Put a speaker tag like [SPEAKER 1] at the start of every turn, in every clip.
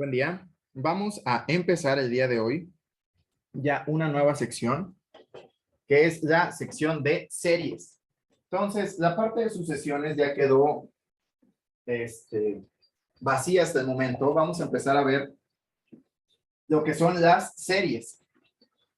[SPEAKER 1] Buen día. Vamos a empezar el día de hoy ya una nueva sección, que es la sección de series. Entonces, la parte de sucesiones ya quedó vacía hasta el momento. Vamos a empezar a ver lo que son las series.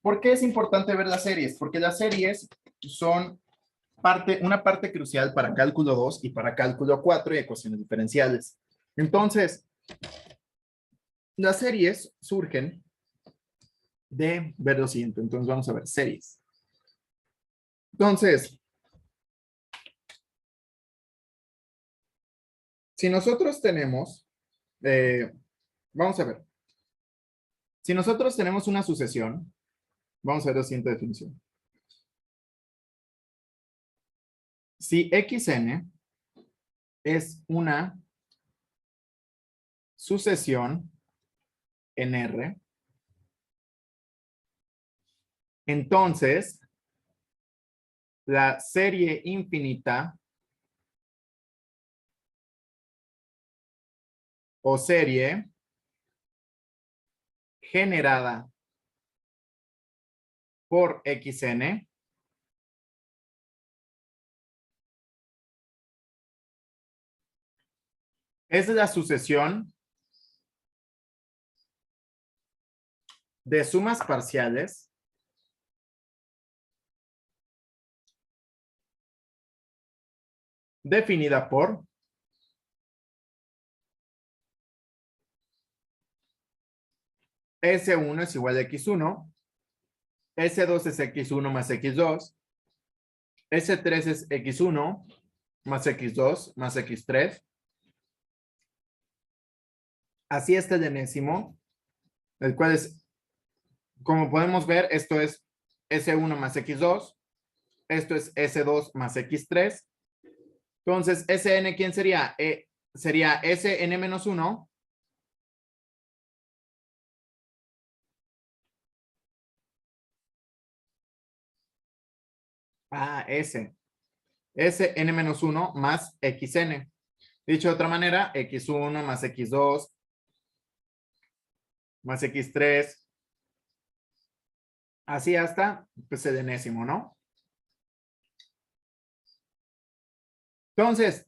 [SPEAKER 1] ¿Por qué es importante ver las series? Porque las series son una parte crucial para cálculo 2 y para cálculo 4 y ecuaciones diferenciales. Entonces, las series surgen de ver lo siguiente. Entonces vamos a ver series. Entonces, si nosotros tenemos, vamos a ver, si nosotros tenemos una sucesión, vamos a ver la siguiente definición. Si xn es una sucesión en R, entonces la serie infinita o serie generada por xn es la sucesión de sumas parciales definida por S1 es igual a X1, S2 es X1 más X2, S3 es X1 más X2 más X3. Así está el enésimo, el cual es, como podemos ver, esto es S1 más X2, esto es S2 más X3. Entonces, Sn, ¿quién sería? Sería Sn menos 1 S. Sn menos 1 más Xn. Dicho de otra manera, X1 más X2 más X3. Así hasta pues, el enésimo, ¿no? Entonces,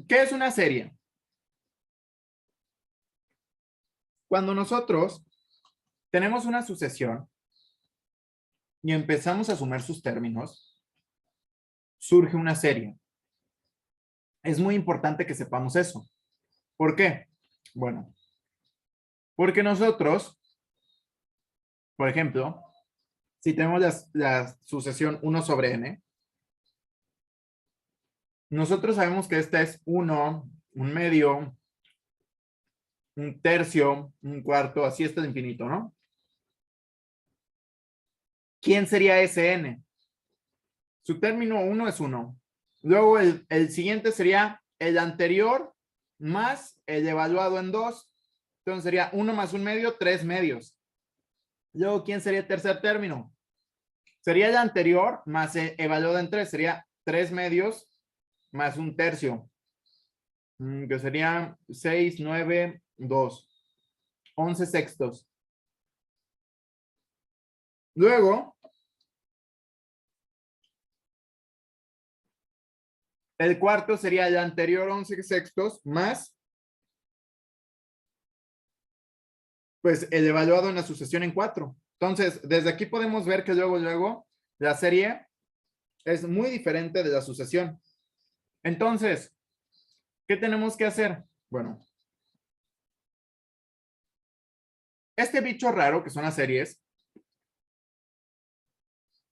[SPEAKER 1] ¿qué es una serie? Cuando nosotros tenemos una sucesión y empezamos a sumar sus términos, surge una serie. Es muy importante que sepamos eso. ¿Por qué? Bueno, porque nosotros, por ejemplo, si tenemos la sucesión 1 sobre n, nosotros sabemos que esta es 1, un medio, un tercio, un cuarto, así está el infinito, ¿no? ¿Quién sería Sn? Su término 1 es 1. Luego el siguiente sería el anterior más el evaluado en 2. Entonces sería 1 más un medio, 3 medios. Luego, ¿quién sería el tercer término? Sería el anterior más el evaluado en 3. Sería 3 medios más un tercio. Que sería 6, 9, 2. 11 sextos. Luego, el cuarto sería el anterior 11 sextos más pues el evaluado en la sucesión en 4. Entonces, desde aquí podemos ver que luego, la serie es muy diferente de la sucesión. Entonces, ¿qué tenemos que hacer? Bueno, este bicho raro que son las series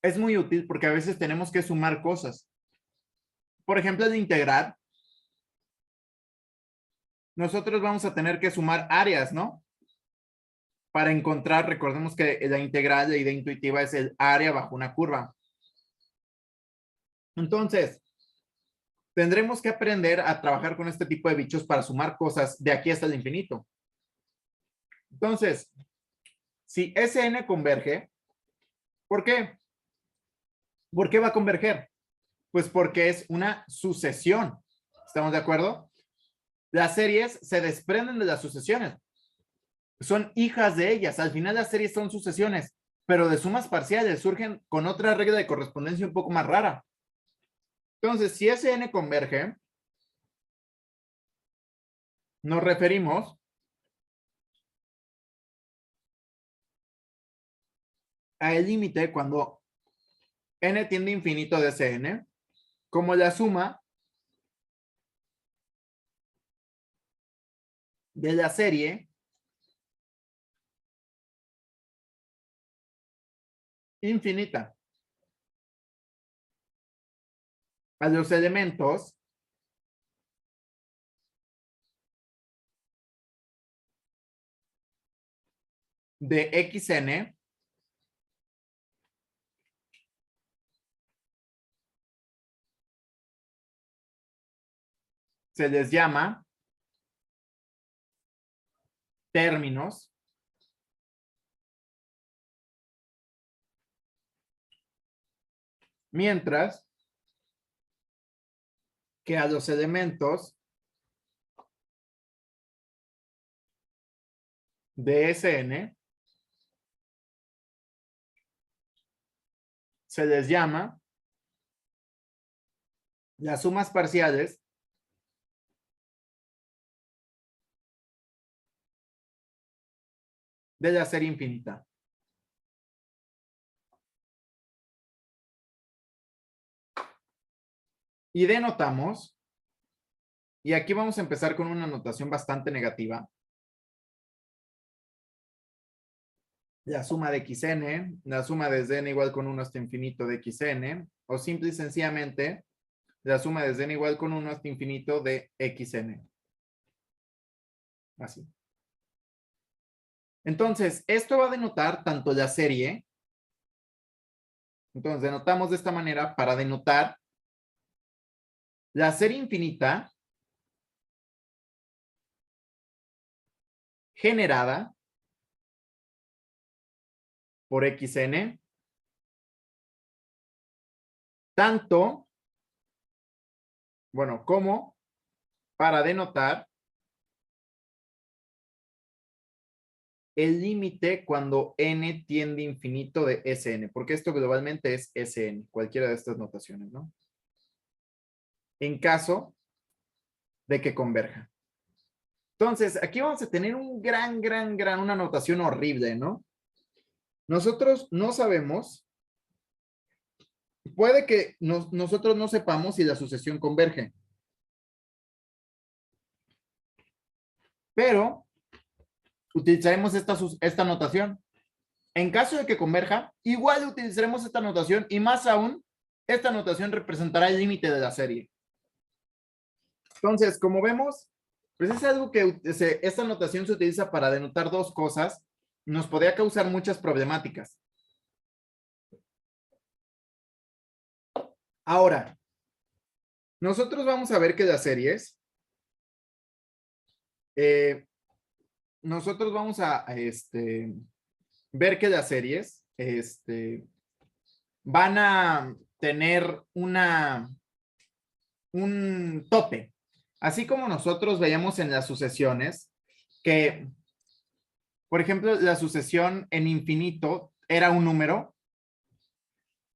[SPEAKER 1] es muy útil porque a veces tenemos que sumar cosas. Por ejemplo, el integrar, nosotros vamos a tener que sumar áreas, ¿no? Para encontrar, recordemos que la integral, la idea intuitiva es el área bajo una curva. Entonces, tendremos que aprender a trabajar con este tipo de bichos para sumar cosas de aquí hasta el infinito. Entonces, si Sn converge, ¿por qué? ¿Por qué va a converger? Pues porque es una sucesión. ¿Estamos de acuerdo? Las series se desprenden de las sucesiones. son hijas de ellas. Al final las series son sucesiones, pero de sumas parciales surgen con otra regla de correspondencia un poco más rara. Entonces, si Sn converge, nos referimos a el límite cuando n tiende a infinito de Sn, como la suma de la serie infinita a los elementos de xn se les llama términos mientras que a los elementos de Sn se les llama las sumas parciales de la serie infinita. Y denotamos, y aquí vamos a empezar con una notación bastante negativa. La suma de xn, la suma desde n igual con 1 hasta infinito de xn, o simple y sencillamente la suma desde n igual con 1 hasta infinito de xn. Así. Entonces, esto va a denotar tanto la serie. Entonces, denotamos de esta manera para denotar la serie infinita generada por xn, tanto, bueno, como para denotar el límite cuando n tiende a infinito de Sn, porque esto globalmente es Sn, cualquiera de estas notaciones, ¿no? En caso de que converja. Entonces, aquí vamos a tener un una notación horrible, ¿no? Nosotros no sabemos, puede que nosotros no sepamos si la sucesión converge. Pero utilizaremos esta notación. En caso de que converja, igual utilizaremos esta notación y más aún, esta notación representará el límite de la serie. Entonces, como vemos, pues es algo que esta notación se utiliza para denotar dos cosas. Nos podría causar muchas problemáticas. Ahora, nosotros vamos a ver que las series, nosotros vamos a ver que las series van a tener un tope. Así como nosotros veíamos en las sucesiones que, por ejemplo, la sucesión en infinito era un número,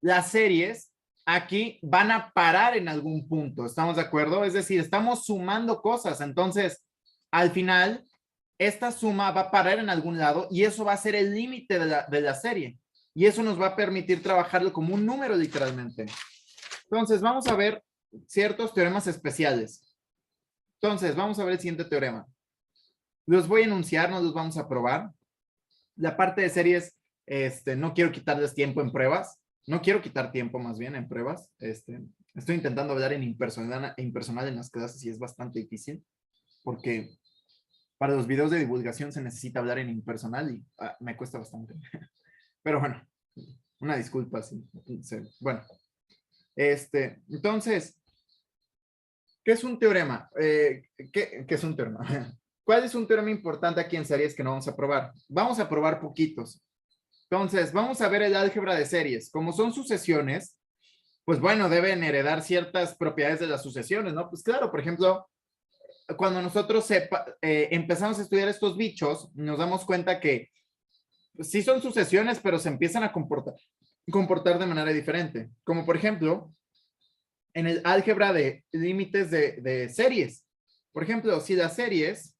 [SPEAKER 1] las series aquí van a parar en algún punto, ¿estamos de acuerdo? Es decir, estamos sumando cosas, entonces, al final, esta suma va a parar en algún lado y eso va a ser el límite de la serie. Y eso nos va a permitir trabajarlo como un número literalmente. Entonces, vamos a ver ciertos teoremas especiales. Entonces, vamos a ver el siguiente teorema. Los voy a enunciar, no los vamos a probar. La parte de series, no quiero quitarles tiempo en pruebas. No quiero quitar tiempo más bien en pruebas. Estoy intentando hablar en impersonal en las clases y es bastante difícil porque para los videos de divulgación se necesita hablar en impersonal y me cuesta bastante. Pero bueno, una disculpa. Sí. Bueno, entonces, ¿qué es un teorema? ¿Qué es un teorema? ¿Cuál es un teorema importante aquí en series que no vamos a probar? Vamos a probar poquitos. Entonces, vamos a ver el álgebra de series. Como son sucesiones, pues bueno, deben heredar ciertas propiedades de las sucesiones, ¿no? Pues claro, por ejemplo, cuando nosotros empezamos a estudiar estos bichos, nos damos cuenta que sí son sucesiones, pero se empiezan a comportar de manera diferente. Como por ejemplo, en el álgebra de límites de series. Por ejemplo, si las series,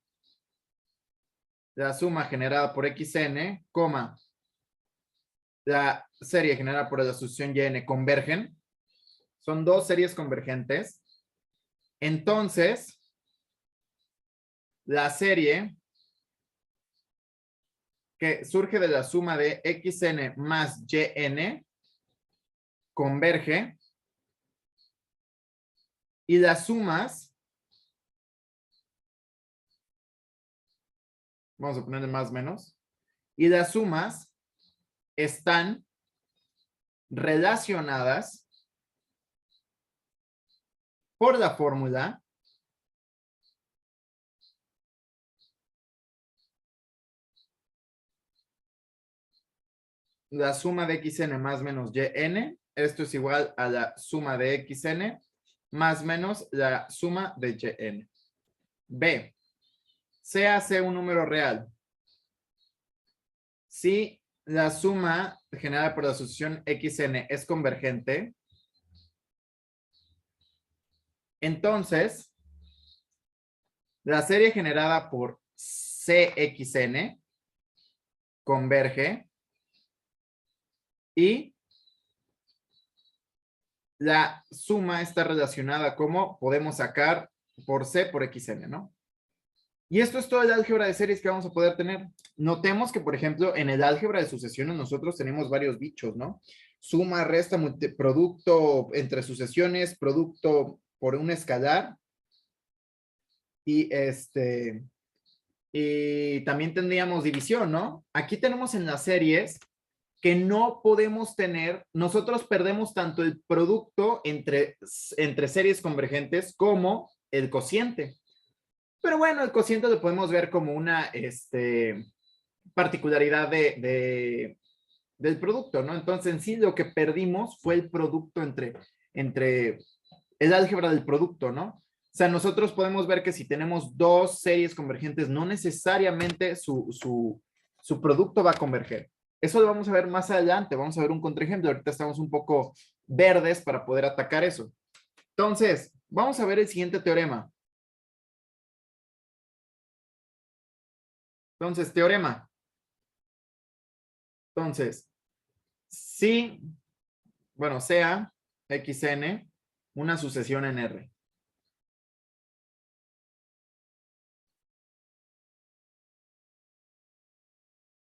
[SPEAKER 1] la suma generada por xn, la serie generada por la sucesión yn convergen, son dos series convergentes, entonces la serie que surge de la suma de xn más yn converge y las sumas, vamos a ponerle más o menos, y las sumas están relacionadas por la fórmula la suma de xn más menos yn, esto es igual a la suma de xn más menos la suma de yn. B, se hace un número real. Si la suma generada por la sucesión xn es convergente, entonces la serie generada por cxn converge y la suma está relacionada como podemos sacar por c por xn, ¿no? Y esto es todo el álgebra de series que vamos a poder tener. Notemos que, por ejemplo, en el álgebra de sucesiones nosotros tenemos varios bichos, ¿no? Suma, resta, producto entre sucesiones, producto por un escalar. Y y también tendríamos división, ¿no? Aquí tenemos en las series que no podemos tener, nosotros perdemos tanto el producto entre series convergentes como el cociente. Pero bueno, el cociente lo podemos ver como una particularidad del producto, ¿no? Entonces, en sí, lo que perdimos fue el producto entre el álgebra del producto, ¿no? O sea, nosotros podemos ver que si tenemos dos series convergentes, no necesariamente su producto va a converger. Eso lo vamos a ver más adelante. Vamos a ver un contraejemplo. Ahorita estamos un poco verdes para poder atacar eso. Entonces, vamos a ver el siguiente teorema. Entonces, teorema. Entonces, si, bueno, sea xn una sucesión en R.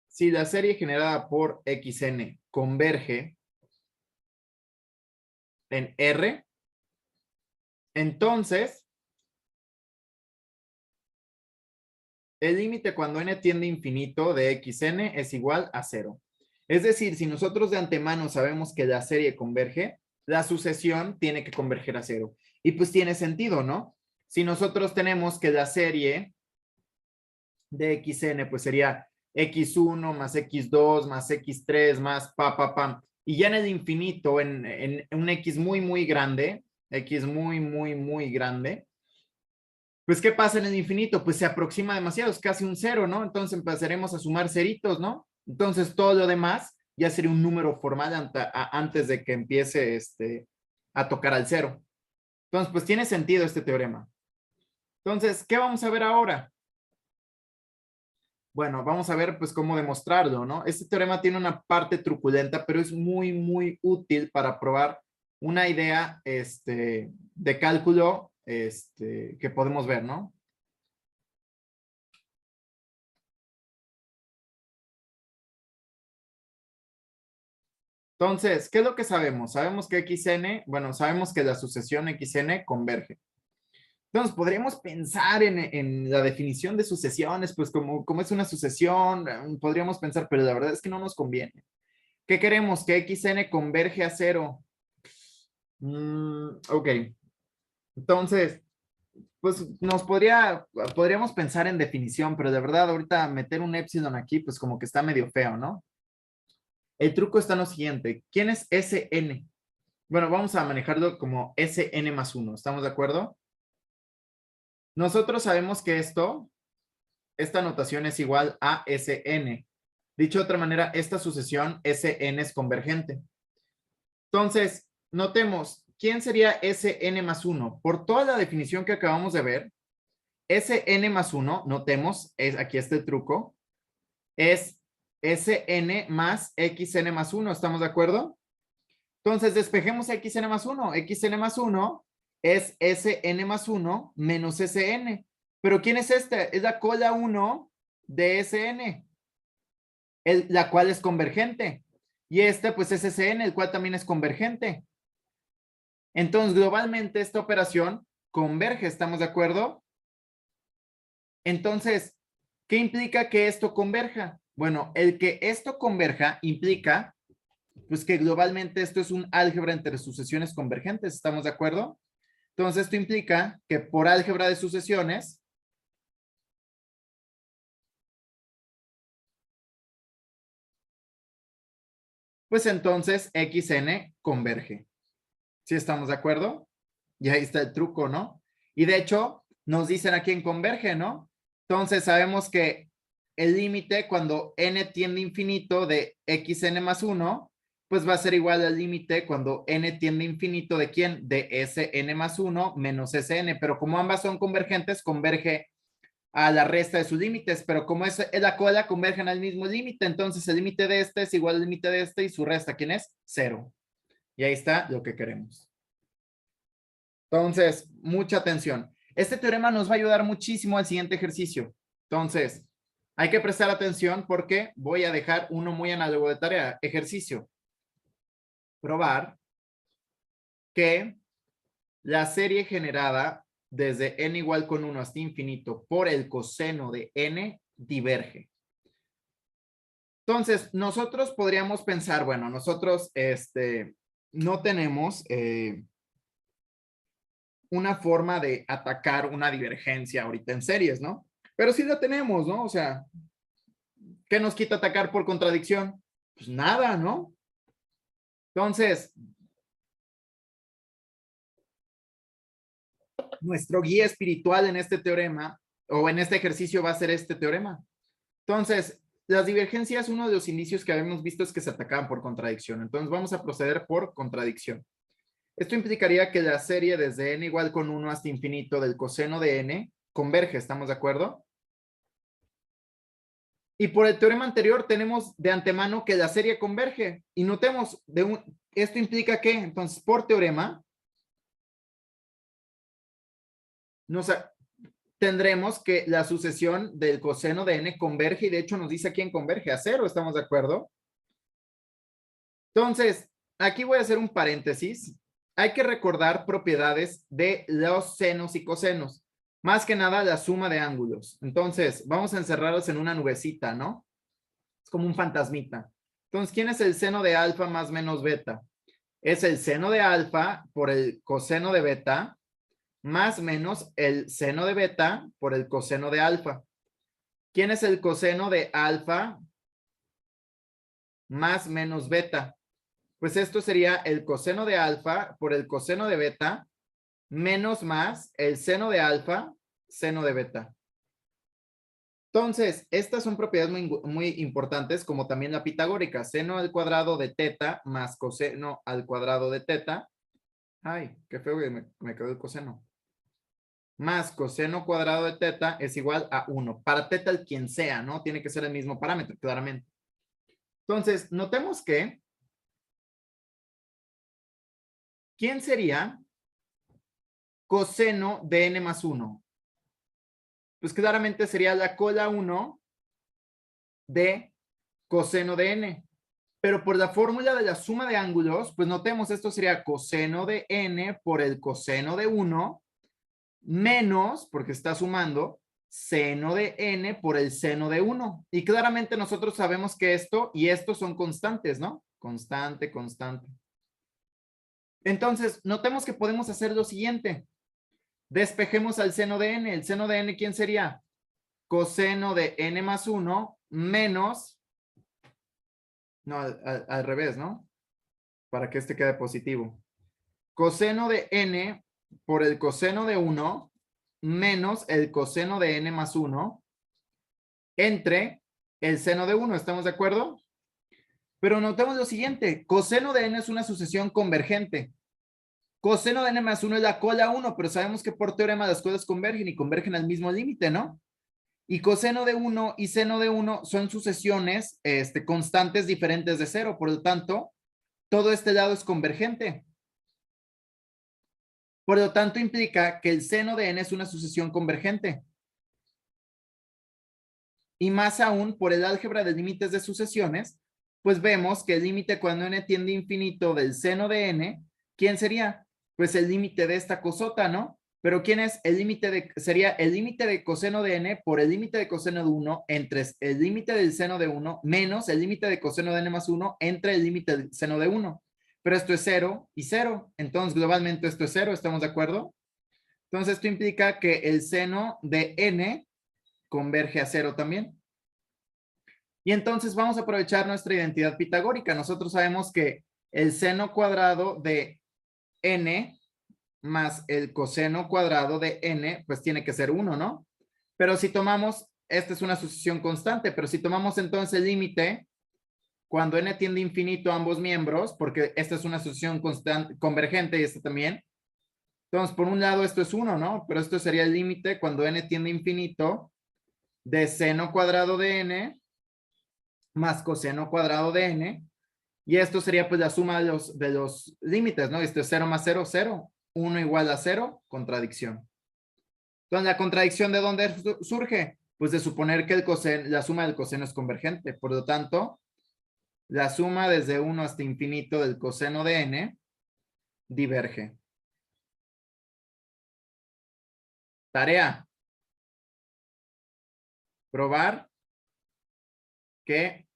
[SPEAKER 1] Si la serie generada por xn converge en R, entonces el límite cuando n tiende a infinito de xn es igual a 0. Es decir, si nosotros de antemano sabemos que la serie converge, la sucesión tiene que converger a 0. Y pues tiene sentido, ¿no? Si nosotros tenemos que la serie de xn pues sería x1 más x2 más x3 más pam. Y ya en el infinito, en un x muy grande, x muy grande, pues ¿qué pasa en el infinito? Pues se aproxima demasiado, es casi un 0, ¿no? Entonces empezaremos a sumar ceritos, ¿no? Entonces todo lo demás ya sería un número formal antes de que empiece a tocar al 0. Entonces, pues tiene sentido este teorema. Entonces, ¿qué vamos a ver ahora? Bueno, vamos a ver pues cómo demostrarlo, ¿no? Este teorema tiene una parte truculenta, pero es muy útil para probar una idea de cálculo que podemos ver, ¿no? Entonces, ¿qué es lo que sabemos? Sabemos que xn, bueno, sabemos que la sucesión xn converge. Entonces, podríamos pensar en la definición de sucesiones, pues como es una sucesión, podríamos pensar, pero la verdad es que no nos conviene. ¿Qué queremos? Que xn converge a 0. Ok. Entonces, pues podríamos pensar en definición, pero de verdad ahorita meter un epsilon aquí, pues como que está medio feo, ¿no? El truco está en lo siguiente. ¿Quién es Sn? Bueno, vamos a manejarlo como Sn más 1. ¿Estamos de acuerdo? Nosotros sabemos que esta notación es igual a Sn. Dicho de otra manera, esta sucesión Sn es convergente. Entonces, notemos, ¿quién sería Sn más 1? Por toda la definición que acabamos de ver, Sn más 1, notemos, aquí está el truco, es Sn más Xn más 1, ¿estamos de acuerdo? Entonces, despejemos Xn más 1. Xn más 1 es Sn más 1 menos Sn. ¿Pero quién es este? Es la cola 1 de Sn, la cual es convergente. Y este, pues, es Sn, el cual también es convergente. Entonces, globalmente, esta operación converge, ¿estamos de acuerdo? Entonces, ¿qué implica que esto converja? Bueno, el que esto converja implica, pues, que globalmente esto es un álgebra entre sucesiones convergentes, ¿estamos de acuerdo? Entonces, esto implica que por álgebra de sucesiones, pues entonces Xn converge. ¿Sí estamos de acuerdo? Y ahí está el truco, ¿no? Y de hecho, nos dicen a quién converge, ¿no? Entonces, sabemos que el límite cuando n tiende a infinito de Xn más 1, pues va a ser igual al límite cuando n tiende a infinito de quién? De Sn más 1 menos Sn. Pero como ambas son convergentes, converge a la resta de sus límites, pero como es la cola, convergen al mismo límite, entonces el límite de este es igual al límite de este y su resta, ¿quién es? 0. Y ahí está lo que queremos. Entonces, mucha atención. Este teorema nos va a ayudar muchísimo al siguiente ejercicio. Entonces, hay que prestar atención porque voy a dejar uno muy análogo de tarea. Ejercicio. Probar que la serie generada desde n igual con 1 hasta infinito por el coseno de n diverge. Entonces, nosotros podríamos pensar, bueno, nosotros no tenemos una forma de atacar una divergencia ahorita en series, ¿no? Pero sí la tenemos, ¿no? O sea, ¿qué nos quita atacar por contradicción? Pues nada, ¿no? Entonces, nuestro guía espiritual en este teorema o en este ejercicio va a ser este teorema. Entonces, las divergencias, uno de los indicios que habíamos visto es que se atacaban por contradicción. Entonces, vamos a proceder por contradicción. Esto implicaría que la serie desde n igual con 1 hasta infinito del coseno de n converge, ¿estamos de acuerdo? Y por el teorema anterior tenemos de antemano que la serie converge. Y notemos, esto implica que, entonces, por teorema, tendremos que la sucesión del coseno de n converge y de hecho nos dice a quién converge, a 0, ¿estamos de acuerdo? Entonces, aquí voy a hacer un paréntesis. Hay que recordar propiedades de los senos y cosenos. Más que nada la suma de ángulos. Entonces, vamos a encerrarlos en una nubecita, ¿no? Es como un fantasmita. Entonces, ¿quién es el seno de alfa más menos beta? Es el seno de alfa por el coseno de beta más menos el seno de beta por el coseno de alfa. ¿Quién es el coseno de alfa más menos beta? Pues esto sería el coseno de alfa por el coseno de beta menos más el seno de alfa, seno de beta. Entonces, estas son propiedades muy importantes, como también la pitagórica. Seno al cuadrado de teta más coseno al cuadrado de teta. Ay, qué feo que me quedó el coseno. Más coseno cuadrado de teta es igual a 1. Para teta el quien sea, ¿no? Tiene que ser el mismo parámetro, claramente. Entonces, notemos que ¿quién sería coseno de n más 1? Pues claramente sería la cola 1 de coseno de n. Pero por la fórmula de la suma de ángulos, pues notemos esto sería coseno de n por el coseno de 1 menos, porque está sumando, seno de n por el seno de 1. Y claramente nosotros sabemos que esto y esto son constantes, ¿no? Constante, constante. Entonces, notemos que podemos hacer lo siguiente. Despejemos al seno de n. ¿El seno de n quién sería? Coseno de n más 1 menos, no, al revés, ¿no? Para que este quede positivo. Coseno de n por el coseno de 1 menos el coseno de n más 1 entre el seno de 1. ¿Estamos de acuerdo? Pero notemos lo siguiente. Coseno de n es una sucesión convergente. Coseno de n más 1 es la cola 1, pero sabemos que por teorema las colas convergen y convergen al mismo límite, ¿no? Y coseno de 1 y seno de 1 son sucesiones constantes diferentes de 0. Por lo tanto, todo este lado es convergente. Por lo tanto, implica que el seno de n es una sucesión convergente. Y más aún, por el álgebra de límites de sucesiones, pues vemos que el límite cuando n tiende a infinito del seno de n, ¿quién sería? Pues el límite de esta cosota, ¿no? Pero ¿quién es el límite sería el límite de coseno de n por el límite de coseno de 1 entre el límite del seno de 1 menos el límite de coseno de n más 1 entre el límite del seno de 1. Pero esto es 0 y 0. Entonces, globalmente esto es 0. ¿Estamos de acuerdo? Entonces, esto implica que el seno de n converge a 0 también. Y entonces vamos a aprovechar nuestra identidad pitagórica. Nosotros sabemos que el seno cuadrado de n más el coseno cuadrado de n, pues tiene que ser 1, ¿no? Pero si tomamos, esta es una sucesión constante, pero si tomamos entonces el límite, cuando n tiende a infinito a ambos miembros, porque esta es una sucesión constante, convergente y esta también. Entonces, por un lado esto es 1, ¿no? Pero esto sería el límite cuando n tiende a infinito de seno cuadrado de n más coseno cuadrado de n. Y esto sería pues la suma de los límites, ¿no? Esto es 0 más 0, 0. 1 igual a 0, contradicción. Entonces, ¿la contradicción de dónde surge? Pues de suponer que la suma del coseno es convergente. Por lo tanto, la suma desde 1 hasta infinito del coseno de n diverge. Tarea. Probar que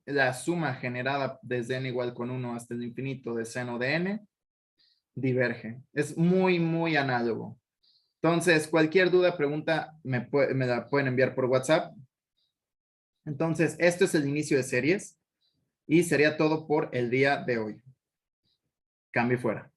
[SPEAKER 1] la suma generada desde n igual con 1 hasta el infinito de seno de n diverge. Es muy, muy análogo. Entonces, cualquier duda, pregunta, me la pueden enviar por WhatsApp. Entonces, esto es el inicio de series y sería todo por el día de hoy. Cambio fuera.